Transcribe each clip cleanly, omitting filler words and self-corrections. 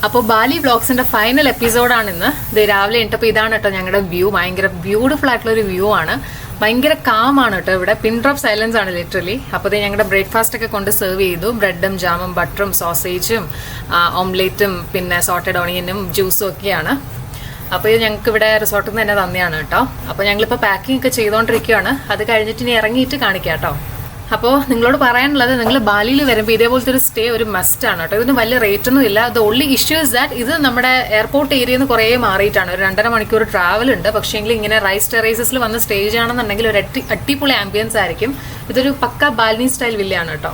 അപ്പോൾ ബാലി വ്ളോഗ്സിന്റെ ഫൈനൽ എപ്പിസോഡാണ് ഇന്ന്. ഇത് രാവിലെ ഇട്ടപ്പോൾ ഇതാണ് കേട്ടോ ഞങ്ങളുടെ വ്യൂ. ഭയങ്കര ബ്യൂട്ടിഫുൾ ആയിട്ടുള്ള ഒരു വ്യൂ ആണ്. ഭയങ്കര കാമാണ് കേട്ടോ ഇവിടെ. പിൻ ഡ്രോപ്പ് സൈലൻസ് ആണ് ലിറ്ററലി. അപ്പോൾ ഇത് ഞങ്ങളുടെ ബ്രേക്ക്ഫാസ്റ്റ് ഒക്കെ കൊണ്ട് സെർവ് ചെയ്തു. ബ്രെഡും ജാമും ബട്ടറും സോസേജും ഓംലേറ്റും പിന്നെ സോട്ടഡ് ഓണിയനും ജ്യൂസും ഒക്കെയാണ്. അപ്പോൾ ഇത് ഞങ്ങൾക്ക് ഇവിടെ റിസോർട്ടിൽ നിന്ന് തന്നെ തന്നെയാണ് കേട്ടോ. അപ്പോൾ ഞങ്ങളിപ്പോൾ പാക്കിംഗ് ഒക്കെ ചെയ്തുകൊണ്ടിരിക്കുകയാണ്. അത് കഴിഞ്ഞിട്ട് ഇനി ഇറങ്ങിയിട്ട് കാണിക്കാം കേട്ടോ. അപ്പോൾ നിങ്ങളോട് പറയാനുള്ളത്, നിങ്ങൾ ബാലിയിൽ വരുമ്പോൾ ഇതേപോലത്തെ ഒരു സ്റ്റേ ഒരു മസ്റ്റ് ആണ് കേട്ടോ. ഇതിന് വലിയ റേറ്റ് ഒന്നും ഇല്ല. The only issue is that ഇത് നമ്മുടെ എയർപോർട്ട് ഏരിയയിൽ നിന്ന് കുറേ മാറിയിട്ടാണ്. ഒരു 2.5 മണിക്കൂർ ട്രാവൽ ഉണ്ട്. പക്ഷേങ്കിൽ ഇങ്ങനെ റൈസ് ടെറേസസിൽ വന്ന് സ്റ്റേ ചെയ്യുകയാണെന്നുണ്ടെങ്കിൽ ഒരു അടിപൊളി ആംബിയൻസ് ആയിരിക്കും. ഇതൊരു പക്ക ബാലിനി സ്റ്റൈൽ വില്ലയാണ് കേട്ടോ.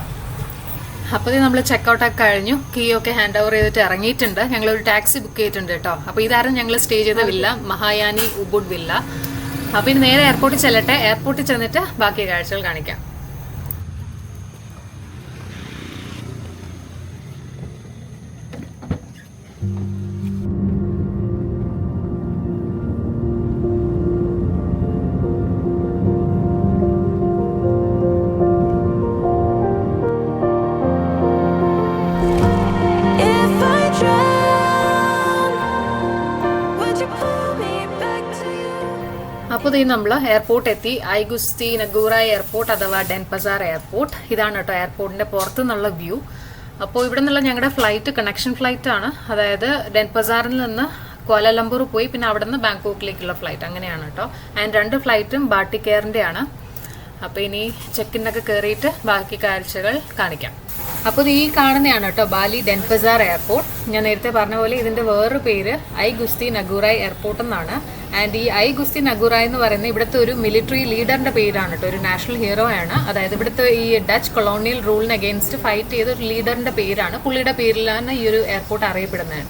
അപ്പോൾ നമ്മൾ ചെക്കൗട്ടൊക്കെ കഴിഞ്ഞു. കീ ഒക്കെ ഹാൻഡ് ഓവർ ചെയ്തിട്ട് ഇറങ്ങിയിട്ടുണ്ട്. ഞങ്ങളൊരു ടാക്സി ബുക്ക് ചെയ്തിട്ടുണ്ട് കേട്ടോ. അപ്പോൾ ഇതായിരുന്നു ഞങ്ങൾ സ്റ്റേ ചെയ്ത വില്ല, മഹായാനി ഉബുഡ് വില്ല. അപ്പോൾ ഇനി നേരെ എയർപോർട്ടിൽ ചെല്ലട്ടെ. എയർപോർട്ടിൽ ചെന്നിട്ട് ബാക്കി കാഴ്ചകൾ കാണിക്കാം. അപ്പോൾ ഇത് നമ്മൾ എയർപോർട്ട് എത്തി. ഐഗുസ്തി നഗൂറായ് എയർപോർട്ട് അഥവാ ഡെൻപസാർ എയർപോർട്ട്. ഇതാണ് കേട്ടോ എയർപോർട്ടിന്റെ പുറത്തു നിന്നുള്ള വ്യൂ. അപ്പോൾ ഇവിടെ നിന്നുള്ള ഞങ്ങളുടെ ഫ്ലൈറ്റ് കണക്ഷൻ ഫ്ലൈറ്റ് ആണ്. അതായത് ഡെൻപസാറിൽ നിന്ന് കോലാലംപൂർ പോയി പിന്നെ അവിടെ നിന്ന് ബാങ്കോക്കിലേക്കുള്ള ഫ്ലൈറ്റ്, അങ്ങനെയാണ് കേട്ടോ. ആൻഡ് 2 ഫ്ലൈറ്റും ബാട്ടിക് എയറിൻ്റെ ആണ്. അപ്പോൾ ഇനി ചെക്കിനൊക്കെ കയറിയിട്ട് ബാക്കി കാഴ്ചകൾ കാണിക്കാം. അപ്പോൾ ഈ കാണുന്നതാണ് കേട്ടോ ബാലി ഡെൻപസാർ എയർപോർട്ട്. ഞാൻ നേരത്തെ പറഞ്ഞ പോലെ ഇതിൻ്റെ വേറൊരു പേര് ഐഗുസ്തി നഗൂറായ് എയർപോർട്ട് എന്നാണ്. ആൻഡ് ഈ ഐഗുസ്തി നഗൂറായ് എന്ന് പറയുന്നത് ഇവിടുത്തെ ഒരു മിലിറ്ററി ലീഡറിന്റെ പേരാണ് കേട്ടോ. ഒരു നാഷണൽ ഹീറോ ആണ്. അതായത് ഇവിടുത്തെ ഈ ഡച്ച് കൊളോണിയൽ റൂളിന് അഗെയിൻസ്റ്റ് ഫൈറ്റ് ചെയ്ത ഒരു ലീഡറിന്റെ പേരാണ്. പുള്ളിയുടെ പേരിലാണ് ഈ ഒരു എയർപോർട്ട് അറിയപ്പെടുന്നത്.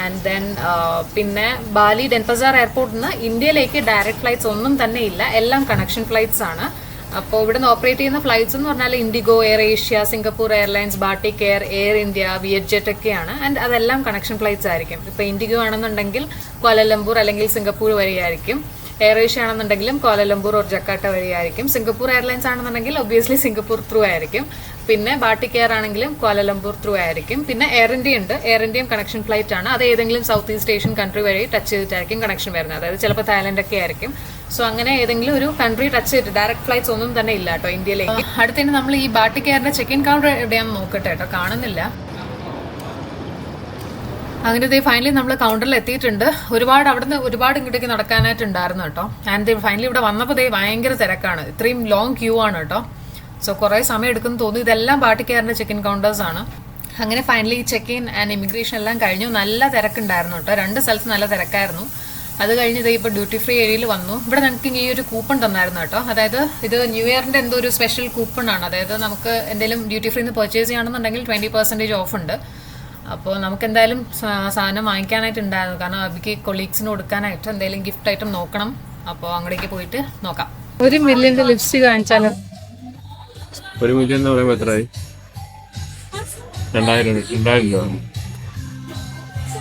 ആൻഡ് ദെൻ പിന്നെ ബാലി ഡെൻപസാർ എയർപോർട്ടിൽ നിന്ന് ഇന്ത്യയിലേക്ക് ഡയറക്റ്റ് ഫ്ലൈറ്റ്സ് ഒന്നും തന്നെ ഇല്ല. എല്ലാം കണക്ഷൻ ഫ്ലൈറ്റ്സ് ആണ്. അപ്പോൾ ഇവിടുന്ന് ഓപ്പറേറ്റ് ചെയ്യുന്ന ഫ്ലൈറ്റ്സ് എന്ന് പറഞ്ഞാൽ IndiGo, Air Asia, Singapore Airlines, Batik Air, Air India, VietJet ഒക്കെയാണ്. ആൻഡ് അതെല്ലാം കണക്ഷൻ ഫ്ലൈറ്റ്സ് ആയിരിക്കും. ഇപ്പോൾ ഇൻഡിഗോ ആണെന്നുണ്ടെങ്കിൽ കോലാലംപൂർ അല്ലെങ്കിൽ സിംഗപ്പൂർ വഴിയായിരിക്കും. എയർ ഏഷ്യ ആണെന്നുണ്ടെങ്കിലും കോലാലംപൂർ ഓർ ജക്കാർട്ട വഴിയായിരിക്കും. സിംഗപ്പൂർ എയർലൈൻസ് ആണെന്നുണ്ടെങ്കിൽ ഒബ്വിയസ്ലി സിംഗപ്പൂർ ത്രൂ ആയിരിക്കും. പിന്നെ ബാട്ടിക് എയർ ആണെങ്കിലും കോലാലംപൂർ ത്രൂ ആയിരിക്കും. പിന്നെ എയർ ഇന്ത്യ ഉണ്ട്. എയർ ഇന്ത്യയും കണക്ഷൻ ഫ്ലൈറ്റ് ആണ്. അത് ഏതെങ്കിലും സൗത്ത് ഈസ്റ്റ് ഏഷ്യൻ കൺട്രി വഴി ടച്ച് ചെയ്തിട്ടായിരിക്കും കണക്ഷൻ വരുന്നത്. അതായത് ചിലപ്പോൾ തായ്ലൻഡ് ഒക്കെ ആയിരിക്കും. സോ അങ്ങനെ ഏതെങ്കിലും ഒരു കൺട്രി ടച്ച് ചെയ്തിട്ട് ഡയറക്റ്റ് ഫ്ലൈറ്റ്സ് ഒന്നും തന്നെ ഇല്ല കേട്ടോ ഇന്ത്യയിലേക്ക്. അടുത്തതിന് നമ്മൾ ഈ ബാട്ടിക് എയറിന്റെ ചെക്ക് ഇൻ കൗണ്ടർ എവിടെയാണെന്ന് നോക്കട്ടെ കേട്ടോ. കാണുന്നില്ല. അങ്ങനെ ദേ ഫൈനലി നമ്മൾ കൗണ്ടറിൽ എത്തിയിട്ടുണ്ട്. അവിടുന്ന് ഒരുപാട് ഇങ്ങോട്ടേക്ക് നടക്കാനായിട്ടുണ്ടായിരുന്നു കേട്ടോ. ആൻഡ് ഫൈനലി ഇവിടെ വന്നപ്പോൾ ദേ ഭയങ്കര തിരക്കാണ്. ഇത്രയും ലോങ് ക്യൂ ആണ് കേട്ടോ. സോ കുറേ സമയം എടുക്കുമെന്ന് തോന്നി. ഇതെല്ലാം ബാട്ടിക് എയറിന്റെ ചെക്ക് ഇൻ കൗണ്ടേഴ്സ് ആണ്. അങ്ങനെ finally check in and immigration എല്ലാം കഴിഞ്ഞു. നല്ല തിരക്കുണ്ടായിരുന്നു കേട്ടോ. 2 സ്ഥലത്ത് നല്ല തിരക്കായിരുന്നു. അത് കഴിഞ്ഞ് ഇത് ഇപ്പോൾ ഡ്യൂട്ടി ഫ്രീ ഏരിയയിൽ വന്നു. ഇവിടെ നമുക്ക് ഈ ഒരു കൂപ്പൺ തന്നായിരുന്നു കേട്ടോ. അതായത് ഇത് ന്യൂ ഇയറിൻ്റെ എന്തോ ഒരു സ്പെഷ്യൽ കൂപ്പൺ ആണ്. അതായത് നമുക്ക് എന്തെങ്കിലും ഡ്യൂട്ടി ഫ്രീന്ന് പർച്ചേസ് ചെയ്യുകയാണെന്നുണ്ടെങ്കിൽ 20% ഓഫ് ഉണ്ട്. അപ്പോൾ നമുക്ക് എന്തായാലും സാധനം വാങ്ങിക്കാനായിട്ട് ഉണ്ടായിരുന്നു. കാരണം അബിക്ക് കൊളീഗ്സിന് കൊടുക്കാനായിട്ട് എന്തെങ്കിലും ഗിഫ്റ്റ് ഐറ്റം നോക്കണം. അപ്പോൾ അങ്ങോട്ടേക്ക് പോയിട്ട് നോക്കാം. 1 മില്യന്റെ ലിപ്സ്റ്റിക് വാങ്ങിച്ചാലോ? 1 മില്യൺ എന്ന് പറയുമ്പോൾ എത്രയായി? 2000 രൂപ.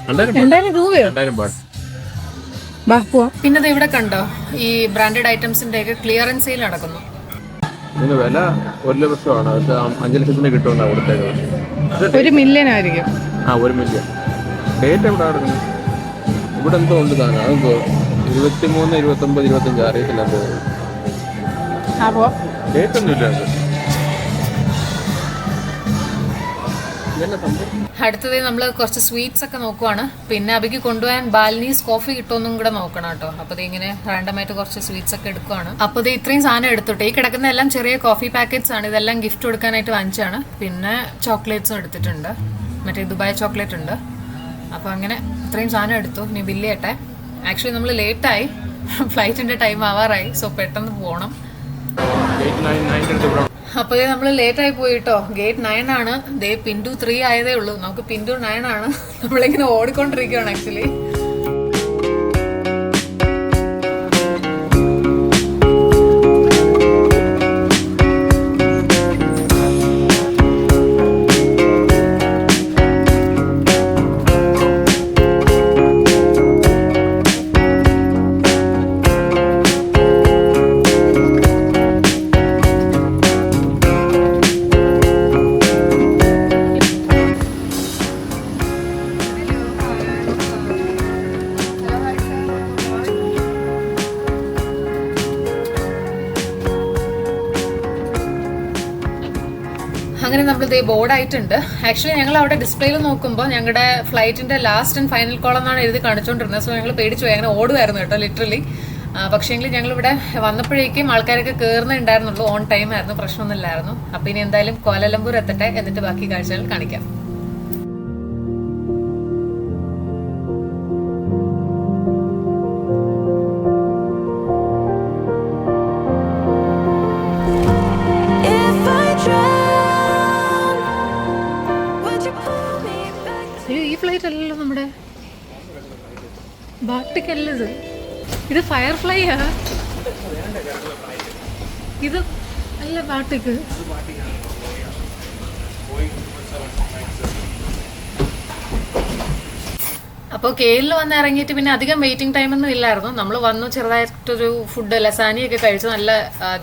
2000 രൂപയോ? 2000 ബാht. പിന്നെ ഇവിടെ കണ്ടോ ഈ ബ്രാൻഡഡ് ഐറ്റംസിന്റെ ഒക്കെ ക്ലിയറൻസ് സെയിൽ നടക്കുന്നു. ഇതിന് വില 1 ലക്ഷമാണ്. 5 ലക്ഷത്തിന് കിട്ടുമെന്നാണ് കൊടുത്തേക്കുന്നത്. 1 മില്യൺ ആയിരിക്കും. 1 മില്യൺ. ഡേറ്റ് എവിടെ നടക്കുന്നത്? ഇവിടെ എന്തോ ഉണ്ട് താനും. അതെന്തോ 23, 29, 25 അറിയത്തില്ല. എന്തോ ഡേറ്റ് ഒന്നും ഇല്ല. അടുത്തത് നമ്മൾ കുറച്ച് സ്വീറ്റ്സ് ഒക്കെ നോക്കുവാണ്. പിന്നെ അബിക്ക് കൊണ്ടുപോകാൻ ബാലിനീസ് കോഫി കിട്ടുമെന്നും കൂടെ നോക്കണം കേട്ടോ. അപ്പോൾ ഇത് ഇങ്ങനെ റാൻഡമായിട്ട് കുറച്ച് സ്വീറ്റ്സ് ഒക്കെ എടുക്കുവാണ്. അപ്പോൾ ഇത് ഇത്രയും സാധനം എടുത്തോട്ടെ. ഈ കിടക്കുന്ന എല്ലാം ചെറിയ കോഫി പാക്കറ്റ്സ് ആണ്. ഇതെല്ലാം ഗിഫ്റ്റ് കൊടുക്കാനായിട്ട് വാങ്ങിച്ചാണ്. പിന്നെ ചോക്ലേറ്റ്സും എടുത്തിട്ടുണ്ട്. മറ്റേ ദുബായ് ചോക്ലേറ്റ് ഉണ്ട്. അപ്പോൾ അങ്ങനെ ഇത്രയും സാധനം എടുത്തു. ഇനി ബില്ല് ചെയ്യട്ടെ. ആക്ച്വലി നമ്മൾ ലേറ്റായി. ഫ്ലൈറ്റിൻ്റെ ടൈം ആവാറായി. സോ പെട്ടെന്ന് പോകണം. അപ്പോൾ നമ്മൾ ലേറ്റായി പോയിട്ടോ. ഗേറ്റ് 9 ആണ്. ദേ പിന്റു 3 ആയതേ ഉള്ളൂ. നമുക്ക് പിന്റു 9 ആണ്. നമ്മളിങ്ങനെ ഓടിക്കൊണ്ടിരിക്കുകയാണ് ആക്ച്വലി. അങ്ങനെ നമ്മൾ ഇതേ ബോർഡായിട്ടുണ്ട്. ആക്ച്വലി ഞങ്ങൾ അവിടെ ഡിസ്പ്ലേയിൽ നോക്കുമ്പോൾ ഞങ്ങളുടെ ഫ്ലൈറ്റിന്റെ ലാസ്റ്റ് ആൻഡ് ഫൈനൽ കോൾ എന്നാണ് എഴുതി കാണിച്ചുകൊണ്ടിരുന്നത്. സോ ഞങ്ങൾ പേടിച്ചു പോയി, അങ്ങനെ ഓടുമായിരുന്നു കേട്ടോ ലിറ്ററലി. പക്ഷേങ്കിൽ ഞങ്ങളിവിടെ വന്നപ്പോഴേക്കും ആൾക്കാരൊക്കെ കയറുന്നുണ്ടായിരുന്നുള്ളൂ. ഓൺ ടൈം ആയിരുന്നു, പ്രശ്നമൊന്നുമില്ലായിരുന്നു. അപ്പോൾ ഇനി എന്തായാലും കോലാലംപൂർ എത്തട്ടെ, എന്നിട്ട് ബാക്കി കാഴ്ചകൾ കാണിക്കാം. ഈ ഫ്ലൈറ്റ് അല്ലല്ലോ നമ്മുടെ ബാട്ടിക്കല്ലത്, ഇത് ഫയർ ഫ്ലൈയാ. ഇത് അല്ല ബാട്ടിക്ക്. അപ്പോൾ കെയിലിൽ വന്ന് ഇറങ്ങിയിട്ട് പിന്നെ അധികം വെയിറ്റിംഗ് ടൈമൊന്നും ഇല്ലായിരുന്നു. നമ്മൾ വന്നു, ചെറുതായിട്ടൊരു ഫുഡ് ലസാനിയൊക്കെ കഴിച്ചു.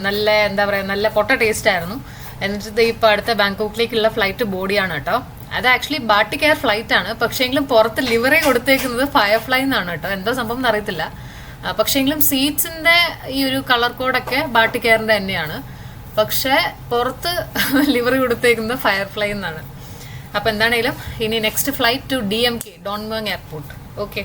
നല്ല എന്താ പറയുക, നല്ല പൊട്ട ടേസ്റ്റ് ആയിരുന്നു. എന്നിട്ട് ഇപ്പോൾ അടുത്ത ബാങ്കോക്കിലേക്കുള്ള ഫ്ലൈറ്റ് ബോഡിയാണ് കേട്ടോ. അത് ആക്ച്വലി ബാട്ടിക് എയർ ഫ്ലൈറ്റ് ആണ്, പക്ഷേങ്കിലും പുറത്ത് ലിവറി കൊടുത്തേക്കുന്നത് ഫയർ ഫ്ലൈ എന്നാണ് കേട്ടോ. എന്തോ സംഭവം എന്നറിയത്തില്ല. പക്ഷേങ്കിലും സീറ്റ്സിന്റെ ഈ ഒരു കളർ കോഡൊക്കെ ബാട്ടിക് എയറിന്റെ തന്നെയാണ്. പക്ഷെ പുറത്ത് ലിവറി കൊടുത്തേക്കുന്നത് ഫയർ ഫ്ലൈ എന്നാണ്. അപ്പൊ എന്താണേലും ഇനി next flight to DMK, Don Mueang airport. Okay.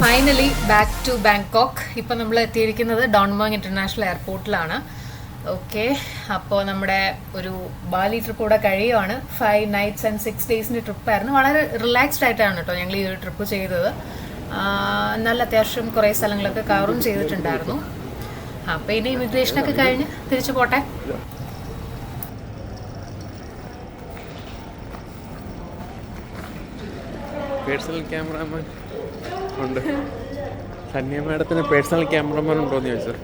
Finally back to Bangkok. ഇപ്പം നമ്മൾ എത്തിയിരിക്കുന്നത് ഡോൺമേങ് ഇന്റർനാഷണൽ എയർപോർട്ടിലാണ്. ഓക്കെ, അപ്പോൾ നമ്മുടെ ഒരു ബാലി ട്രിപ്പ് കൂടെ കഴിയുവാണ്. 5 nights and 6 days ട്രിപ്പായിരുന്നു. വളരെ റിലാക്സ്ഡ് ആയിട്ടാണ് കേട്ടോ ഞങ്ങൾ ഈ ഒരു ട്രിപ്പ് ചെയ്തത്. നല്ല അത്യാവശ്യം കുറേ സ്ഥലങ്ങളൊക്കെ കവറും ചെയ്തിട്ടുണ്ടായിരുന്നു. അപ്പോൾ ഇനി ഇമിഗ്രേഷനൊക്കെ കഴിഞ്ഞ് തിരിച്ചു പോട്ടെ. പേഴ്സണൽ ക്യാമറാമാൻ ഉണ്ട്. സന്യ മാഡത്തിന് പേഴ്സണൽ ക്യാമറമാൻ ഉണ്ടോയെന്ന് ചോദിച്ചത്.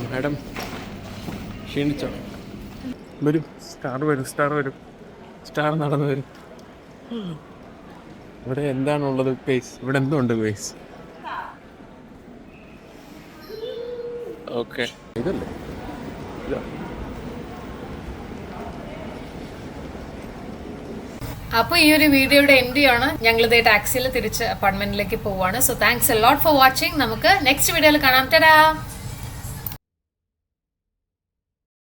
മാഡം ക്ഷീണിച്ചോ? വരും, സ്റ്റാർ നടന്നു വരും. ഇവിടെ എന്താണുള്ളത് പേസ്? ഇവിടെ എന്തുണ്ട് പേസ്? ഓക്കെ, ഇതല്ലേ ഇതാ. അപ്പോൾ ഈ ഒരു വീഡിയോയുടെ എൻഡ് ആണ്. ഞങ്ങൾ ഇതേ ടാക്സിയിൽ തിരിച്ച് അപ്പാർട്ട്മെന്റിലേക്ക് പോവാണ്. So thanks a lot for watching. നമുക്ക് നെക്സ്റ്റ് വീഡിയോയിൽ കാണാം. ടാറ്റാ.